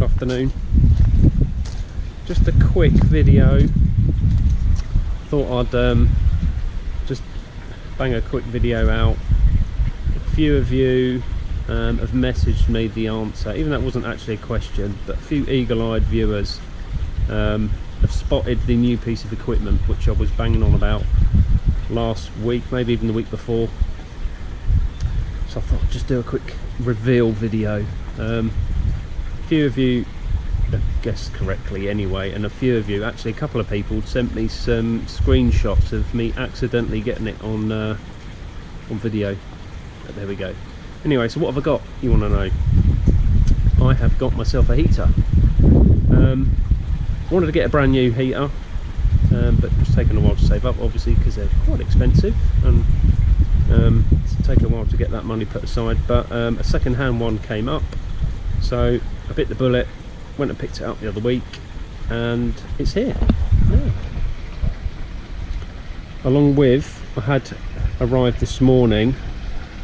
afternoon. Just a quick video. Thought I'd just bang a quick video out. A few of you have messaged me the answer, even though it wasn't actually a question, but a few eagle-eyed viewers have spotted the new piece of equipment which I was banging on about last week, maybe even the week before. So I thought I'd just do a quick reveal video. A few of you guessed correctly anyway, and a few of you, actually a couple of people, sent me some screenshots of me accidentally getting it on video. But there we go. Anyway, so what have I got, you want to know? I have got myself a heater. Wanted to get a brand new heater, but it's taken a while to save up, obviously, because they're quite expensive, and it's taken a while to get that money put aside. But a second-hand one came up, so I bit the bullet, went and picked it up the other week, and it's here. Yeah. Along with, I had arrived this morning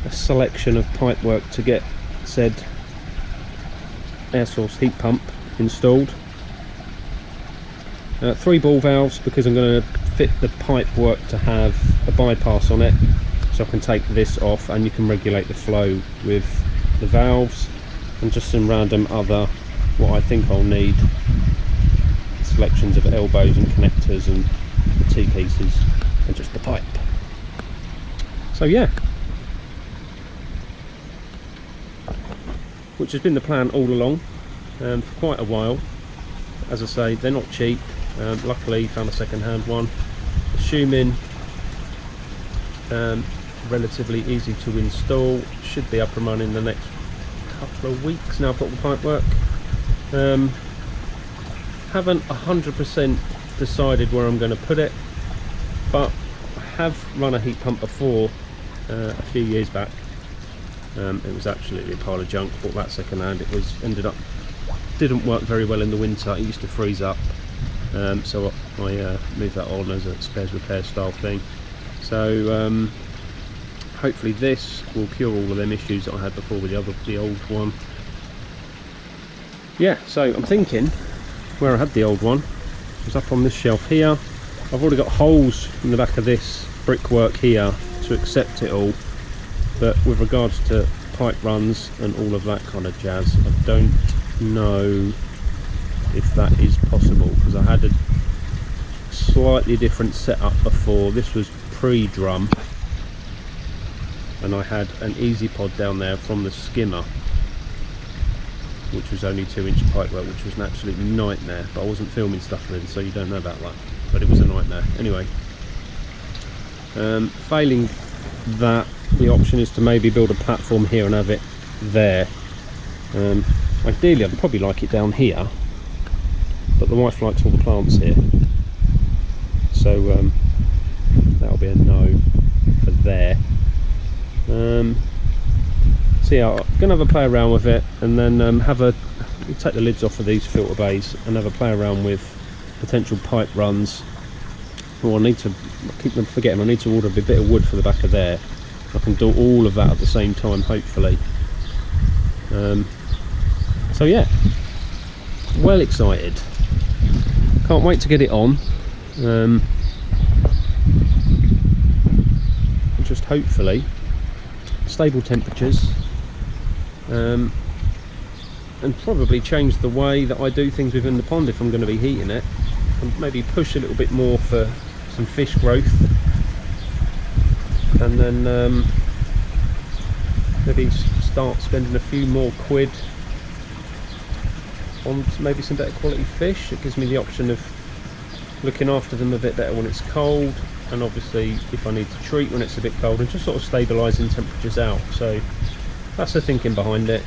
a selection of pipework to get said air source heat pump installed. 3 ball valves, because I'm going to fit the pipework to have a bypass on it, so I can take this off and you can regulate the flow with the valves, and just some random other, what I think I'll need, selections of elbows and connectors and the T-pieces and just the pipe. So yeah, which has been the plan all along, for quite a while. As I say, they're not cheap. Luckily found a second-hand one, assuming relatively easy to install. Should be up and running in the next couple of weeks. Now I've got the pipework. Haven't 100% decided where I'm going to put it, but I have run a heat pump before, a few years back. It was absolutely a pile of junk. Bought that second hand. It was didn't work very well in the winter. It used to freeze up, so I moved that on as a spares repair style thing. So hopefully this will cure all of them issues that I had before with the old one. Yeah, so I'm thinking where I had the old one, it was up on this shelf here. I've already got holes in the back of this brickwork here to accept it all, but with regards to pipe runs and all of that kind of jazz, I don't know if that is possible, because I had a slightly different setup before. This was pre-drum, and I had an easy pod down there from the skimmer, which was only 2-inch pipework, which was an absolute nightmare, but I wasn't filming stuff then, so you don't know about that, but it was a nightmare. Anyway, failing that, the option is to maybe build a platform here and have it there. Ideally I'd probably like it down here, but the wife likes all the plants here, so that'll be a no for there. So yeah, I'm gonna have a play around with it, and then take the lids off of these filter bays and have a play around with potential pipe runs. Oh, I keep forgetting, I need to order a bit of wood for the back of there. I can do all of that at the same time, hopefully. So yeah, well excited. Can't wait to get it on. Just hopefully stable temperatures, and probably change the way that I do things within the pond if I'm going to be heating it, and maybe push a little bit more for some fish growth, and then maybe start spending a few more quid on maybe some better quality fish. It gives me the option of looking after them a bit better when it's cold, and obviously if I need to treat when it's a bit cold, and just sort of stabilising temperatures out. So that's the thinking behind it.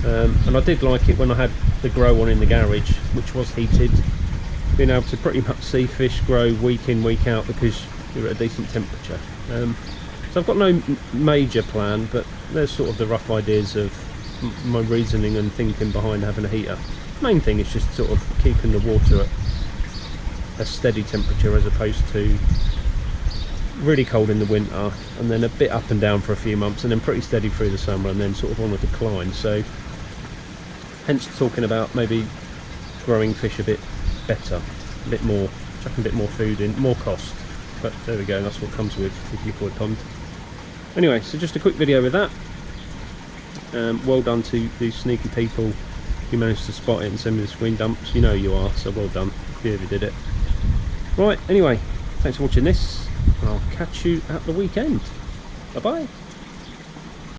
And I did like it when I had the grow on in the garage, which was heated, being able to pretty much see fish grow week in, week out, because you're at a decent temperature. So I've got no major plan, but there's sort of the rough ideas of my reasoning and thinking behind having a heater. Main thing is just sort of keeping the water at a steady temperature, as opposed to really cold in the winter and then a bit up and down for a few months, and then pretty steady through the summer, and then sort of on a decline. So hence talking about maybe growing fish a bit better, a bit more, chucking a bit more food in, more cost. But there we go, that's what comes with your koi pond. Anyway, so just a quick video with that. Well done to these sneaky people who managed to spot it and send me the screen dumps. You know you are, so well done if you ever did it. Right, anyway, thanks for watching this, and I'll catch you at the weekend. Bye bye.